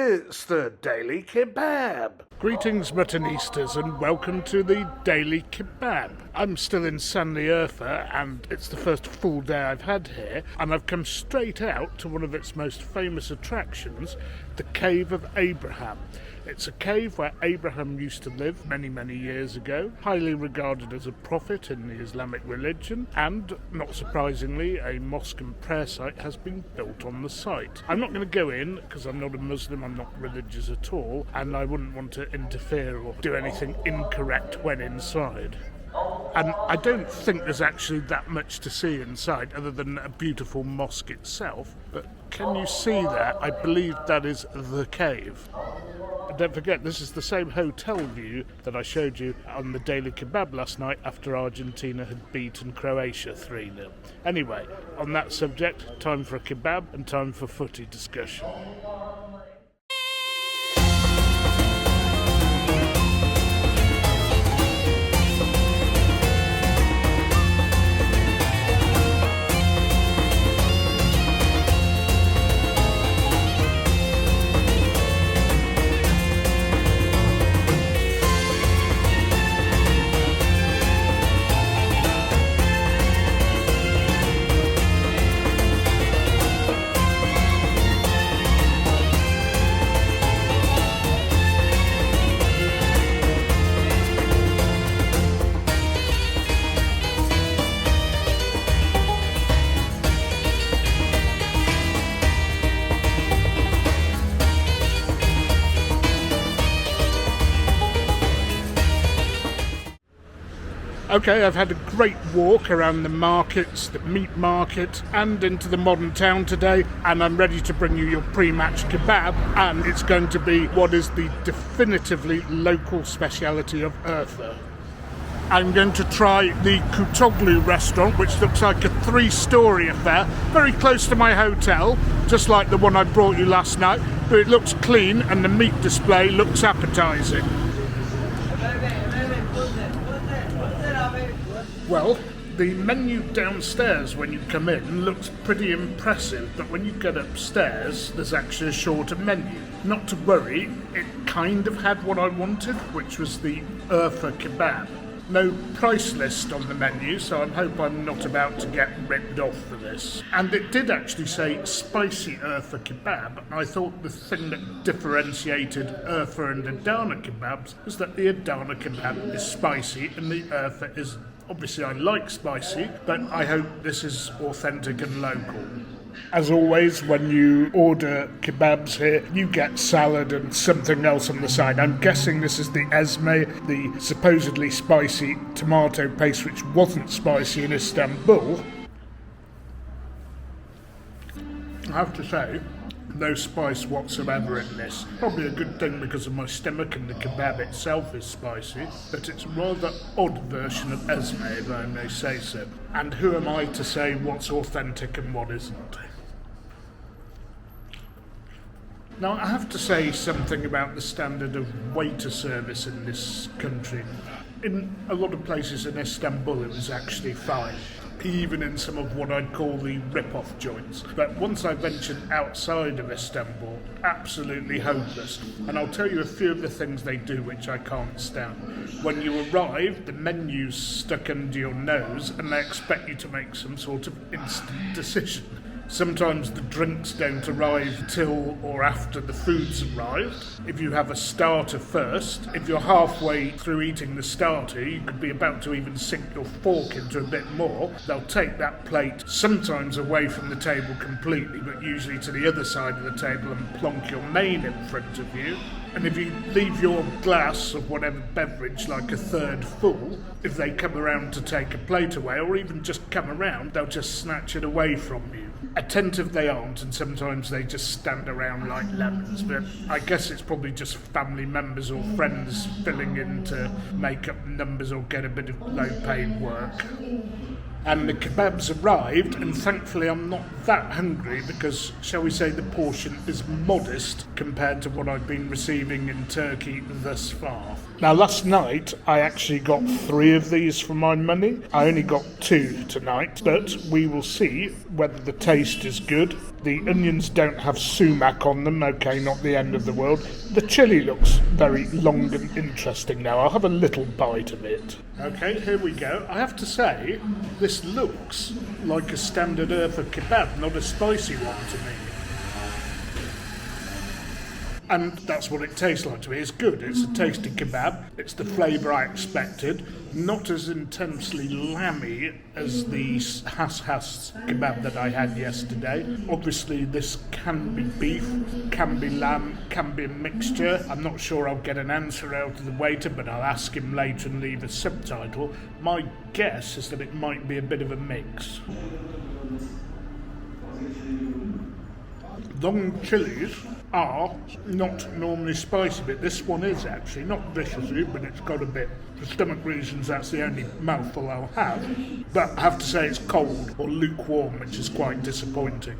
It's the Daily Kebab. Greetings, Muttonistas, and welcome to the Daily Kebab. I'm still in Sanliurfa, and it's the first full day I've had here, and I've come straight out to one of its most famous attractions, the Cave of Abraham. It's a cave where Abraham used to live many, many years ago, highly regarded as a prophet in the Islamic religion, and, not surprisingly, a mosque and prayer site has been built on the site. I'm not going to go in, because I'm not a Muslim, I'm not religious at all, and I wouldn't want to interfere or do anything incorrect when inside. And I don't think there's actually that much to see inside other than a beautiful mosque itself, but can you see that? I believe that is the cave. And don't forget, this is the same hotel view that I showed you on the Daily Kebab last night after Argentina had beaten Croatia 3-0. Anyway, on that subject, time for a kebab and time for footy discussion. Okay, I've had a great walk around the markets, the meat market, and into the modern town today, and I'm ready to bring you your pre-match kebab, and it's going to be what is the definitively local speciality of Urfa. I'm going to try the Kutoglu restaurant, which looks like a 3-story affair, very close to my hotel, just like the one I brought you last night, but it looks clean and the meat display looks appetising. Well, the menu downstairs when you come in looks pretty impressive, but when you get upstairs, there's actually a shorter menu. Not to worry, it kind of had what I wanted, which was the Urfa kebab. No price list on the menu, so I hope I'm not about to get ripped off for this. And it did actually say spicy Urfa kebab, and I thought the thing that differentiated Urfa and Adana kebabs was that the Adana kebab is spicy and the Urfa isn't. Obviously I like spicy, but I hope this is authentic and local. As always, when you order kebabs here, you get salad and something else on the side. I'm guessing this is the ezme, the supposedly spicy tomato paste, which wasn't spicy in Istanbul. I have to say, no spice whatsoever in this. Probably a good thing because of my stomach and the kebab itself is spicy, but it's a rather odd version of ezme, if I may say so. And who am I to say what's authentic and what isn't? Now, I have to say something about the standard of waiter service in this country. In a lot of places in Istanbul, it was actually fine, even in some of what I'd call the rip-off joints. But once I ventured outside of Istanbul, absolutely hopeless. And I'll tell you a few of the things they do which I can't stand. When you arrive, the menu's stuck under your nose and they expect you to make some sort of instant decision. Sometimes the drinks don't arrive till or after the food's arrived. If you have a starter first, if you're halfway through eating the starter, you could be about to even sink your fork into a bit more. They'll take that plate sometimes away from the table completely, but usually to the other side of the table and plonk your main in front of you. And if you leave your glass of whatever beverage like a third full, if they come around to take a plate away, or even just come around, they'll just snatch it away from you. Attentive they aren't, and sometimes they just stand around like lemons, but I guess it's probably just family members or friends filling in to make up numbers or get a bit of low-paid work. And the kebabs arrived, and thankfully I'm not that hungry because, shall we say, the portion is modest compared to what I've been receiving in Turkey thus far. Now, last night I actually got 3 of these for my money. I only got 2 tonight, but we will see whether the taste is good. The onions don't have sumac on them, okay, not the end of the world. The chilli looks very long and interesting now. I'll have a little bite of it. Okay, here we go. I have to say, this looks like a standard Urfa kebab, not a spicy one to me. And that's what it tastes like to me. It's good. It's a tasty kebab. It's the flavour I expected. Not as intensely lammy as the has kebab that I had yesterday. Obviously, this can be beef, can be lamb, can be a mixture. I'm not sure I'll get an answer out of the waiter, but I'll ask him later and leave a subtitle. My guess is that it might be a bit of a mix. Long chilies are not normally spicy, but this one is actually, not viciously, but it's got a bit. For stomach reasons, that's the only mouthful I'll have. But I have to say it's cold, or lukewarm, which is quite disappointing.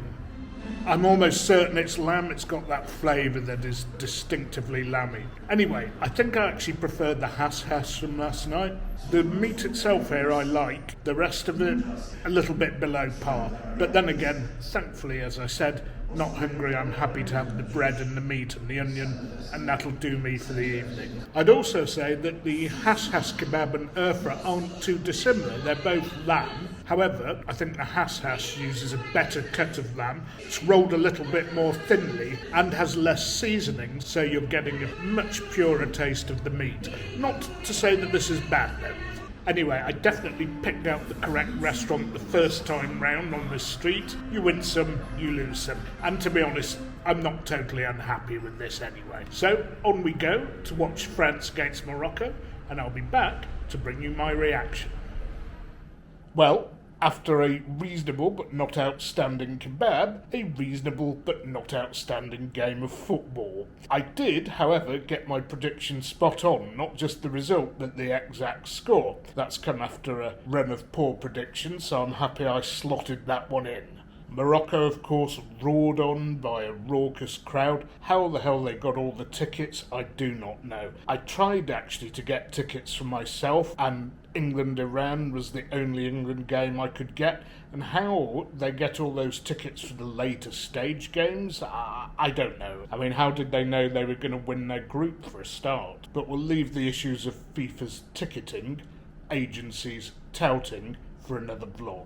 I'm almost certain it's lamb. It's got that flavour that is distinctively lammy. Anyway, I think I actually preferred the has from last night. The meat itself here I like. The rest of it, a little bit below par. But then again, thankfully, as I said, not hungry. I'm happy to have the bread and the meat and the onion, and that'll do me for the evening. I'd also say that the has kebab and Urfa aren't too dissimilar. They're both lamb. However, I think the has uses a better cut of lamb. It's rolled a little bit more thinly and has less seasoning, so you're getting a much purer taste of the meat. Not to say that this is bad though. Anyway, I definitely picked out the correct restaurant the first time round on this street. You win some, you lose some. And to be honest, I'm not totally unhappy with this anyway. So, on we go to watch France against Morocco, and I'll be back to bring you my reaction. Well, after a reasonable but not outstanding kebab, a reasonable but not outstanding game of football. I did, however, get my prediction spot on, not just the result but the exact score. That's come after a run of poor predictions, so I'm happy I slotted that one in. Morocco, of course, roared on by a raucous crowd. How the hell they got all the tickets, I do not know. I tried actually to get tickets for myself, and England-Iran was the only England game I could get. And how they get all those tickets for the later stage games, I don't know. I mean, how did they know they were going to win their group for a start? But we'll leave the issues of FIFA's ticketing, agencies, touting for another vlog.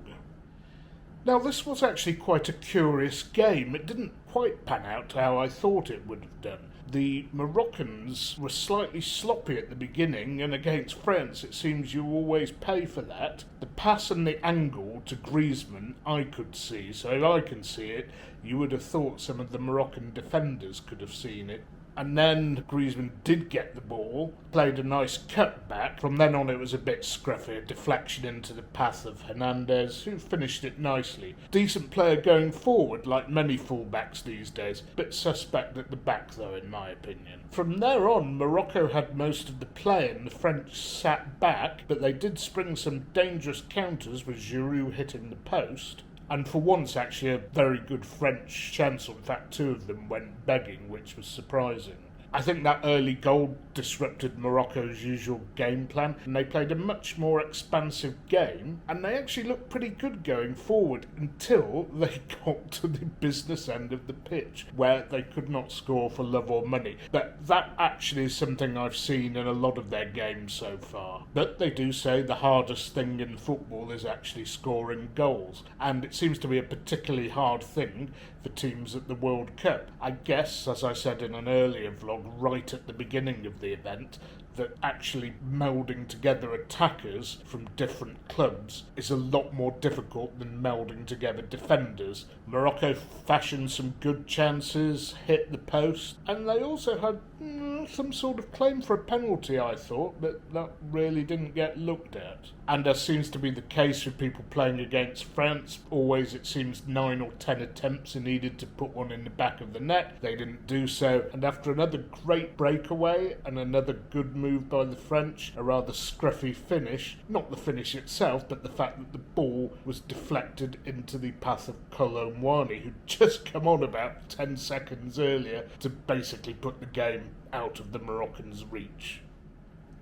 Now, this was actually quite a curious game. It didn't quite pan out how I thought it would have done. The Moroccans were slightly sloppy at the beginning, and against France it seems you always pay for that. The pass and the angle to Griezmann I could see, so if I can see it, you would have thought some of the Moroccan defenders could have seen it. And then Griezmann did get the ball, played a nice cut back. From then on it was a bit scruffy, a deflection into the path of Hernandez, who finished it nicely. Decent player going forward, like many fullbacks these days. Bit suspect at the back though, in my opinion. From there on, Morocco had most of the play and the French sat back, but they did spring some dangerous counters with Giroud hitting the post. And for once, actually, a very good French chance. In fact, 2 of them went begging, which was surprising. I think that early goal disrupted Morocco's usual game plan, and they played a much more expansive game, and they actually looked pretty good going forward until they got to the business end of the pitch, where they could not score for love or money. But that actually is something I've seen in a lot of their games so far. But they do say the hardest thing in football is actually scoring goals, and it seems to be a particularly hard thing for teams at the World Cup. I guess, as I said in an earlier vlog, right at the beginning of the event, that actually melding together attackers from different clubs is a lot more difficult than melding together defenders. Morocco fashioned some good chances, hit the post, and they also had some sort of claim for a penalty, I thought, but that really didn't get looked at. And as seems to be the case with people playing against France, always it seems 9 or 10 attempts are needed to put one in the back of the net. They didn't do so, and after another great breakaway and another good move by the French, a rather scruffy finish, not the finish itself, but the fact that the ball was deflected into the path of Kolo Muani, who'd just come on about 10 seconds earlier to basically put the game out of the Moroccans' reach.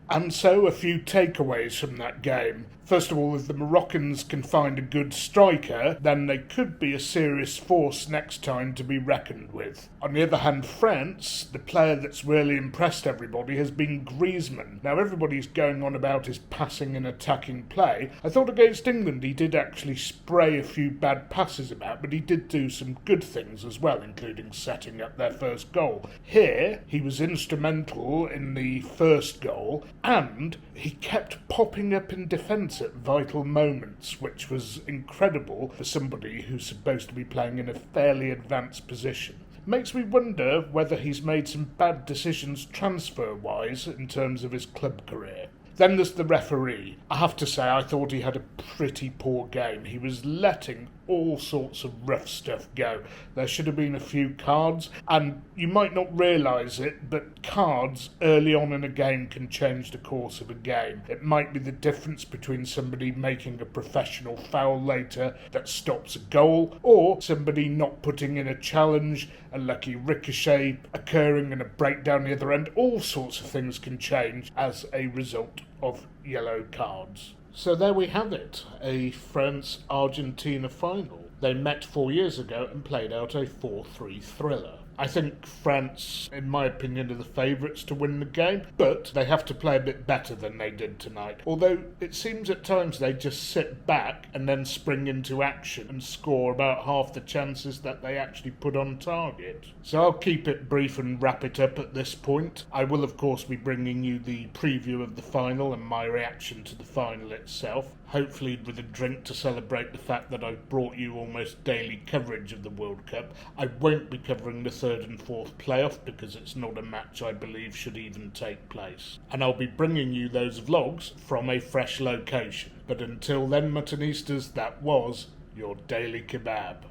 And so, a few takeaways from that game. First of all, if the Moroccans can find a good striker, then they could be a serious force next time to be reckoned with. On the other hand, France, the player that's really impressed everybody has been Griezmann. Now, everybody's going on about his passing and attacking play. I thought against England he did actually spray a few bad passes about, but he did do some good things as well, including setting up their first goal. Here, he was instrumental in the first goal, and he kept popping up in defence at vital moments, which was incredible for somebody who's supposed to be playing in a fairly advanced position. Makes me wonder whether he's made some bad decisions transfer-wise in terms of his club career. Then there's the referee. I have to say, I thought he had a pretty poor game. He was letting all sorts of rough stuff go. There should have been a few cards, and you might not realise it, but cards early on in a game can change the course of a game. It might be the difference between somebody making a professional foul later that stops a goal, or somebody not putting in a challenge, a lucky ricochet occurring and a breakdown the other end. All sorts of things can change as a result of yellow cards. So there we have it, a France-Argentina final. They met 4 years ago and played out a 4-3 thriller. I think France, in my opinion, are the favourites to win the game, but they have to play a bit better than they did tonight. Although it seems at times they just sit back and then spring into action and score about half the chances that they actually put on target. So I'll keep it brief and wrap it up at this point. I will, of course, be bringing you the preview of the final and my reaction to the final itself. Hopefully with a drink to celebrate the fact that I've brought you almost daily coverage of the World Cup. I won't be covering the third and fourth playoff because it's not a match I believe should even take place. And I'll be bringing you those vlogs from a fresh location. But until then, Muttonistas, that was your Daily Kebab.